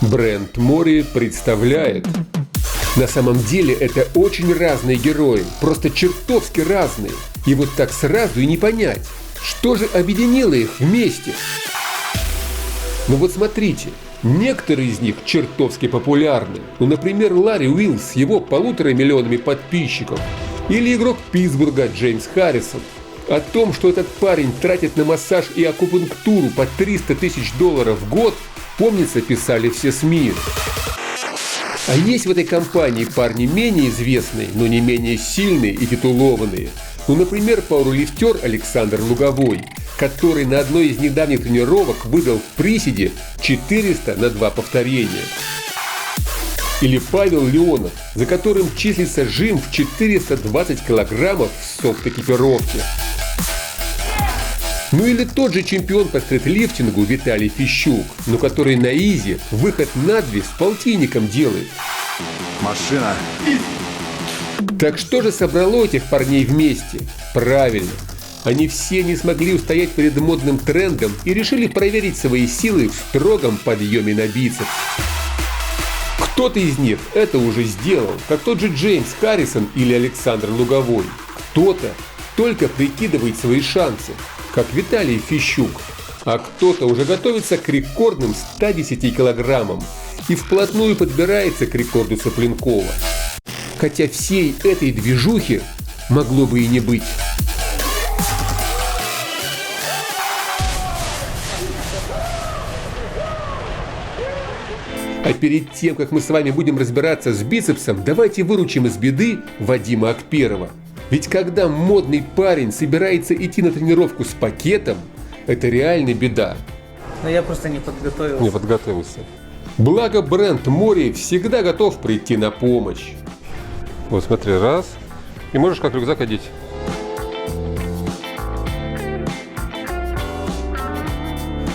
Бренд Мори представляет. На самом деле это очень разные герои, просто чертовски разные. И вот так сразу и не понять, что же объединило их вместе. Ну вот смотрите, некоторые из них чертовски популярны. Ну, например, Ларри Уилл с его 1,5 миллионами подписчиков. Или игрок Питтсбурга Джеймс Харрисон. О том, что этот парень тратит на массаж и акупунктуру по $300 тысяч в год, помнится, писали все СМИ. А есть в этой компании парни менее известные, но не менее сильные и титулованные. Ну, например, пауэрлифтер Александр Луговой, который на одной из недавних тренировок выдал в приседе 400 на 2 повторения. Или Павел Леонов, за которым числится жим в 420 килограммов в софт-экипировке. Ну или тот же чемпион по стритлифтингу Виталий Фищук, но который на изи выход на 2 с полтинником делает. Машина. Так что же собрало этих парней вместе? Правильно. Они все не смогли устоять перед модным трендом и решили проверить свои силы в строгом подъеме на бицепс. Кто-то из них это уже сделал, как тот же Джеймс Харрисон или Александр Луговой. Кто-то только прикидывает свои шансы, как Виталий Фищук. А кто-то уже готовится к рекордным 110 килограммам и вплотную подбирается к рекорду Сопленкова. Хотя всей этой движухи могло бы и не быть. А перед тем, как мы с вами будем разбираться с бицепсом, давайте выручим из беды Вадима Акперова. Ведь когда модный парень собирается идти на тренировку с пакетом, это реально беда. Но я просто не подготовился. Не подготовился. Благо бренд Мори всегда готов прийти на помощь. Вот смотри, раз. И можешь как рюкзак одеть.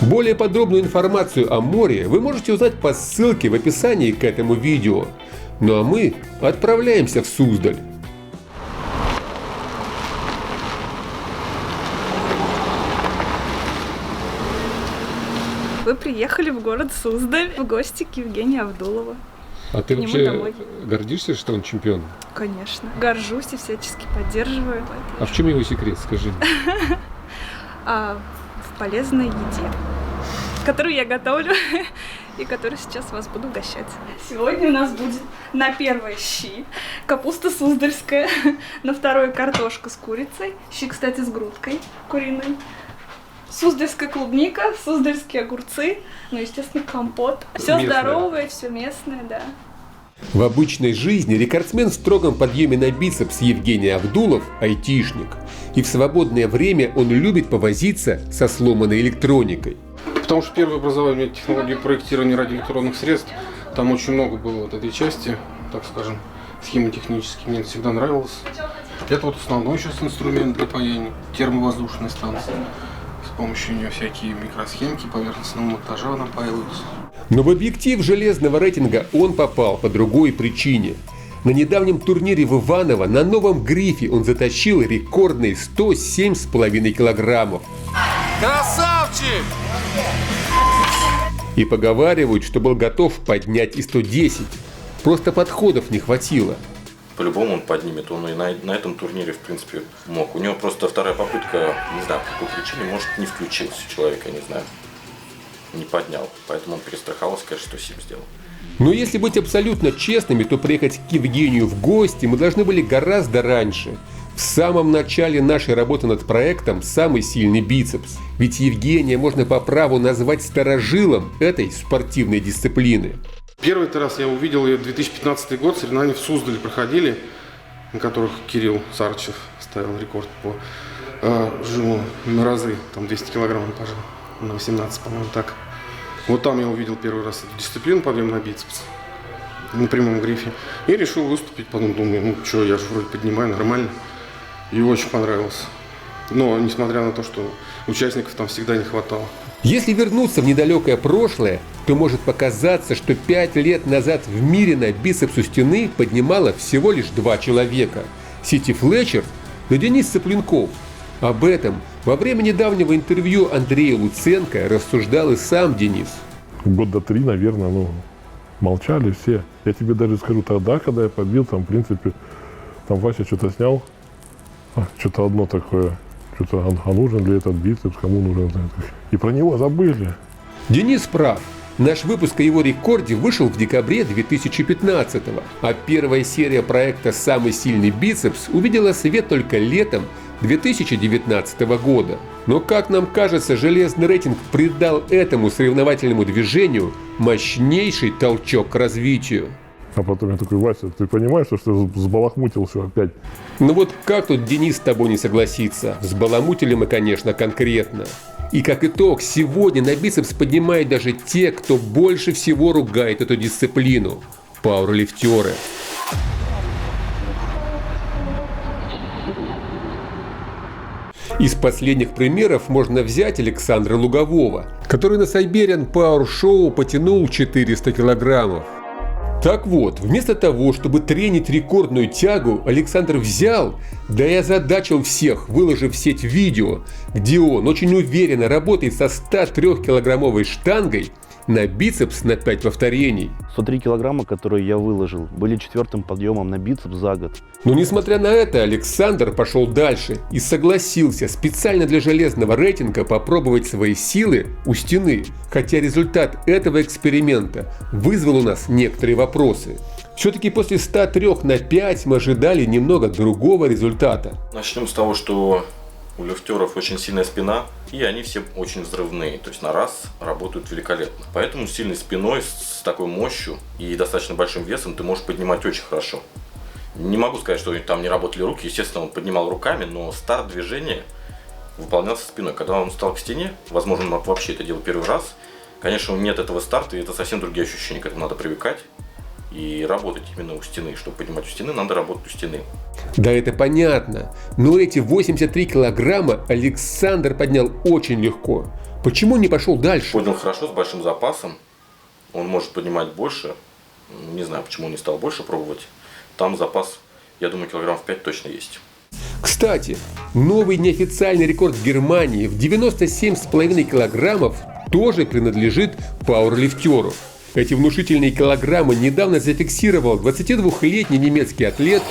Более подробную информацию о Мори вы можете узнать по ссылке в описании к этому видео. Ну а мы отправляемся в Суздаль. Вы приехали в город Суздаль в гости к Евгению Авдулову. А ты нему вообще домой. гордишься, что он чемпион? Конечно. Горжусь и всячески поддерживаю. А в чем его секрет, скажи мне? В полезной еде, которую я готовлю и которую сейчас вас буду угощать. Сегодня у нас будет на первое щи, капуста суздальская, на второе картошка с курицей, щи, кстати, с грудкой куриной, суздальская клубника, суздальские огурцы, ну, естественно, компот. Все Местное. здоровое, все местное, да. В обычной жизни рекордсмен в строгом подъеме на бицепс Евгений Авдулов – айтишник. И в свободное время он любит повозиться со сломанной электроникой. Потому что первое образование технологии проектирования радиоэлектронных средств, там очень много было вот этой части, так скажем, схемотехнически, мне это всегда нравилось. Это вот основной сейчас инструмент для паяния, термовоздушная станция. С помощью нее всякие микросхемки поверхностного монтажа напаиваются. Но в объектив железного рейтинга он попал по другой причине. На недавнем турнире в Иваново на новом грифе он затащил рекордные 107,5 килограммов. Красавчик! И поговаривают, что был готов поднять и 110. Просто подходов не хватило. По-любому он поднимет, он и на этом турнире, в принципе, мог. У него просто вторая попытка, не знаю, по какой причине, может, не включился человек, я не знаю, не поднял. Поэтому он перестраховался, конечно, 107 сделал. Но если быть абсолютно честными, то приехать к Евгению в гости мы должны были гораздо раньше. В самом начале нашей работы над проектом «Самый сильный бицепс». Ведь Евгения можно по праву назвать старожилом этой спортивной дисциплины. Первый раз я увидел ее 2015 год, соревнования в Суздале проходили, на которых Кирилл Сарычев ставил рекорд по жиму на разы, там 200 килограмм пожал, на 18, по-моему, так. Вот там я увидел первый раз эту дисциплину, подъем на бицепс, на прямом грифе, и решил выступить, потом думаю, ну что, я же вроде поднимаю нормально, и очень понравилось. Но несмотря на то, что участников там всегда не хватало. Если вернуться в недалекое прошлое, то может показаться, что 5 лет назад в мире на бицепс у стены поднимало всего лишь 2 человека – Сити Флетчер и Денис Сопленков. Об этом во время недавнего интервью Андрея Луценко рассуждал и сам Денис. Года 3, наверное, Молчали все. Я тебе даже скажу, тогда, когда я побил, там, в принципе, там Вася что-то снял, что-то одно такое, что-то, а нужен ли этот бицепс, кому нужен этот. И про него забыли. Денис прав. Наш выпуск о его рекорде вышел в декабре 2015-го, а первая серия проекта «Самый сильный бицепс» увидела свет только летом 2019 года. Но, как нам кажется, железный рейтинг придал этому соревновательному движению мощнейший толчок к развитию. А потом я такой: Вася, ты понимаешь, что ты сбаламутил все опять? Ну вот как тут Денис с тобой не согласится? Взбаламутили мы, конечно, конкретно. И как итог, сегодня на бицепс поднимают даже те, кто больше всего ругает эту дисциплину – пауэрлифтеры. Из последних примеров можно взять Александра Лугового, который на Siberian Power Show потянул 400 килограммов. Так вот, вместо того, чтобы тренить рекордную тягу, Александр взял, да и озадачил всех, выложив в сеть видео, где он очень уверенно работает со 103-килограммовой штангой на бицепс на 5 повторений. 103 килограмма, которые я выложил, были 4-м подъемом на бицепс за год. Но несмотря на это, Александр пошел дальше и согласился специально для железного рейтинга попробовать свои силы у стены. Хотя результат этого эксперимента вызвал у нас некоторые вопросы. Все-таки после 103 на 5 мы ожидали немного другого результата. Начнем с того, что у лифтеров очень сильная спина, и они все очень взрывные, то есть на раз работают великолепно. Поэтому с сильной спиной, с такой мощью и достаточно большим весом ты можешь поднимать очень хорошо. Не могу сказать, что там не работали руки, естественно, он поднимал руками, но старт движения выполнялся спиной. Когда он стал к стене, возможно, он вообще это делал первый раз, конечно, нет этого старта, и это совсем другие ощущения, к этому надо привыкать. И работать именно у стены. Чтобы поднимать у стены, надо работать у стены. Да, это понятно. Но эти 83 килограмма Александр поднял очень легко. Почему не пошел дальше? Поднял хорошо, с большим запасом. Он может поднимать больше. Не знаю, почему он не стал больше пробовать. Там запас, я думаю, килограмм в 5 точно есть. Кстати, новый неофициальный рекорд Германии в 97,5 килограммов тоже принадлежит пауэрлифтеру. Эти внушительные килограммы недавно зафиксировал 22-летний немецкий атлет.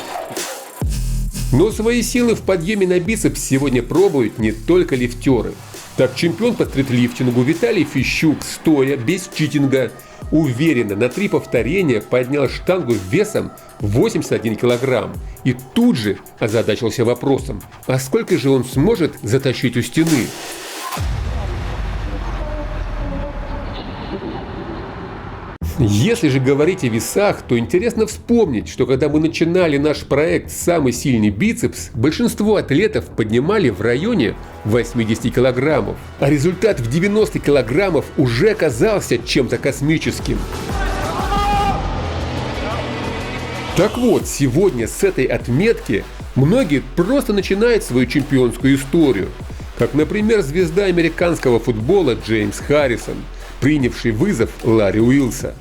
Но свои силы в подъеме на бицепс сегодня пробуют не только лифтеры. Так, чемпион по стритлифтингу Виталий Фищук, стоя, без читинга, уверенно на 3 повторения поднял штангу весом 81 килограмм. И тут же озадачился вопросом, а сколько же он сможет затащить у стены? Если же говорить о весах, то интересно вспомнить, что когда мы начинали наш проект «Самый сильный бицепс», большинство атлетов поднимали в районе 80 килограммов, а результат в 90 килограммов уже оказался чем-то космическим. Так вот, сегодня с этой отметки многие просто начинают свою чемпионскую историю, как, например, звезда американского футбола Джеймс Харрисон, принявший вызов Ларри Уилса.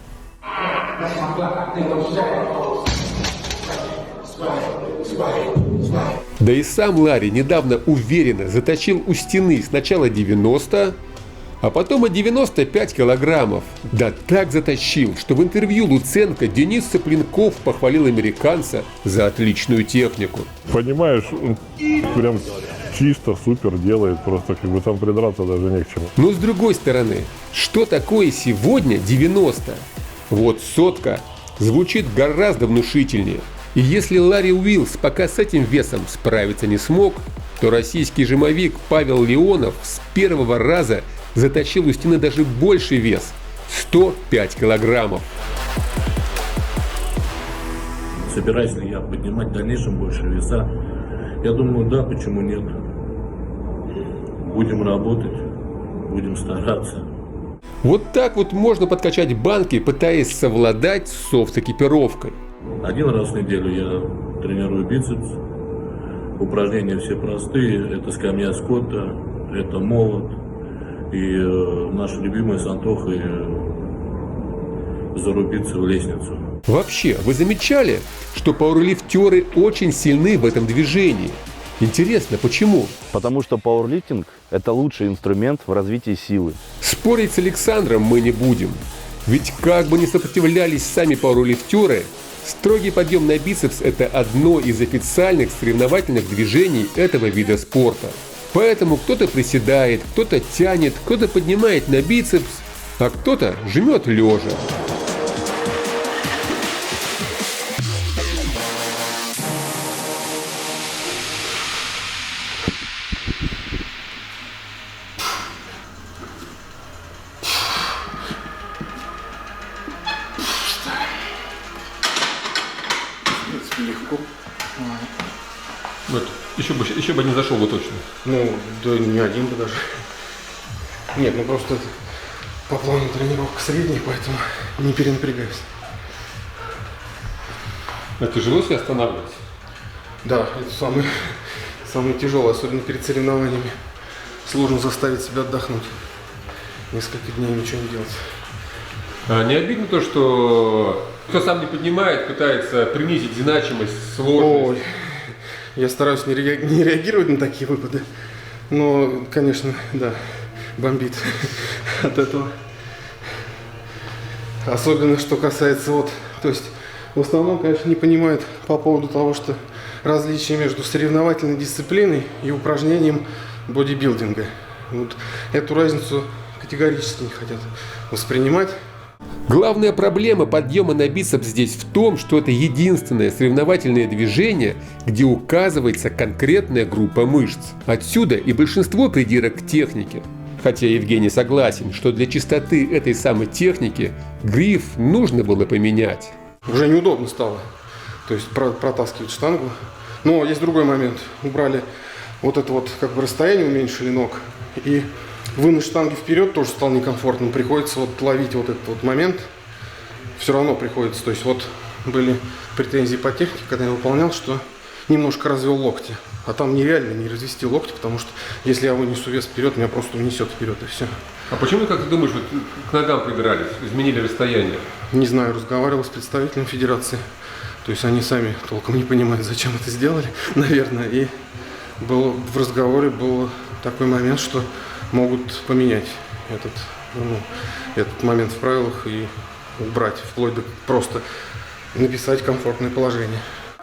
Да и сам Ларри недавно уверенно затащил у стены сначала 90, а потом и 95 килограммов. Да так затащил, что в интервью Луценко Денис Цыпленков похвалил американца за отличную технику. Понимаешь, он прям чисто супер делает, просто как бы там придраться даже не к чему. Но с другой стороны, что такое сегодня 90? Вот 100 звучит гораздо внушительнее. И если Ларри Уилс пока с этим весом справиться не смог, то российский жимовик Павел Леонов с первого раза затащил у стены даже больший вес – 105 килограммов. Собираюсь ли я поднимать в дальнейшем больше веса? Я думаю, да, почему нет. Будем работать, будем стараться. Вот так вот можно подкачать банки, пытаясь совладать с софт-экипировкой. Один раз в неделю я тренирую бицепс. Упражнения все простые. Это скамья Скотта, это молот. И наши любимые с Антохой зарубиться в лестницу. Вообще, вы замечали, что пауэрлифтеры очень сильны в этом движении? Интересно, почему? Потому что пауэрлифтинг – это лучший инструмент в развитии силы. Спорить с Александром мы не будем. Ведь как бы ни сопротивлялись сами пауэрлифтеры, строгий подъем на бицепс – это одно из официальных соревновательных движений этого вида спорта. Поэтому кто-то приседает, кто-то тянет, кто-то поднимает на бицепс, а кто-то жмет лежа. Легко. Вот, еще бы не зашел бы точно. Ну, да не один бы даже. Нет, ну просто по плану тренировка средняя, поэтому не перенапрягаюсь. А тяжело себя останавливать? Да, это самое тяжелое, особенно перед соревнованиями. Сложно заставить себя отдохнуть. Несколько дней ничего не делать. А не обидно то, что кто сам не поднимает, пытается принизить значимость, сложность? Ой, я стараюсь не реагировать на такие выпады. Но, конечно, да, бомбит от этого. Особенно, что касается то есть, в основном, конечно, не понимают по поводу того, что различие между соревновательной дисциплиной и упражнением бодибилдинга. Вот эту разницу категорически не хотят воспринимать. Главная проблема подъема на бицепс здесь в том, что это единственное соревновательное движение, где указывается конкретная группа мышц. Отсюда и большинство придирок к технике. Хотя Евгений согласен, что для чистоты этой самой техники гриф нужно было поменять. Уже неудобно стало, то есть протаскивать штангу. Но есть другой момент. Убрали вот это вот как бы расстояние, уменьшили ног. И вынос штанги вперед тоже стал некомфортным. Приходится вот ловить вот этот вот момент. Все равно приходится. То есть вот были претензии по технике, когда я выполнял, что немножко развел локти. А там нереально не развести локти, потому что если я вынесу вес вперед, меня просто унесет вперед и все. А почему, как ты думаешь, вот к ногам прибирались, изменили расстояние? Не знаю, разговаривал с представителем федерации. То есть они сами толком не понимают, зачем это сделали, наверное. И в разговоре был такой момент, что могут поменять этот момент в правилах и убрать, вплоть до просто написать комфортное положение.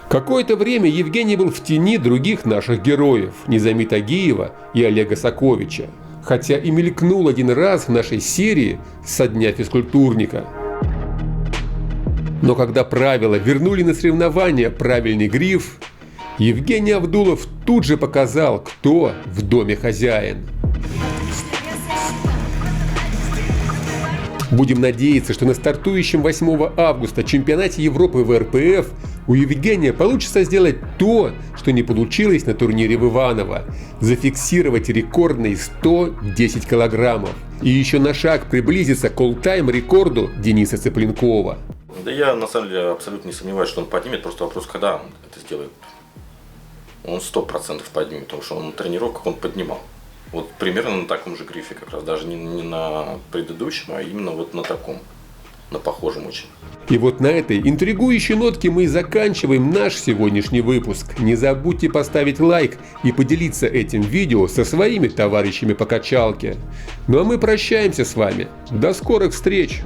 Какое-то время Евгений был в тени других наших героев – Низами Тагиева и Олега Соковича. Хотя и мелькнул один раз в нашей серии со дня физкультурника. Но когда правила вернули на соревнования правильный гриф, Евгений Абдулов тут же показал, кто в доме хозяин. Будем надеяться, что на стартующем 8 августа чемпионате Европы в РПФ у Евгения получится сделать то, что не получилось на турнире в Иваново – зафиксировать рекордные 110 килограммов и еще на шаг приблизиться к олл-тайм рекорду Дениса Цыпленкова. Да я на самом деле абсолютно не сомневаюсь, что он поднимет, просто вопрос, когда он это сделает. Он 100% поднимет, потому что он на тренировках он поднимал. Вот примерно на таком же грифе как раз, даже не на предыдущем, а именно вот на таком, на похожем очень. И вот на этой интригующей нотке мы и заканчиваем наш сегодняшний выпуск. Не забудьте поставить лайк и поделиться этим видео со своими товарищами по качалке. Ну а мы прощаемся с вами. До скорых встреч!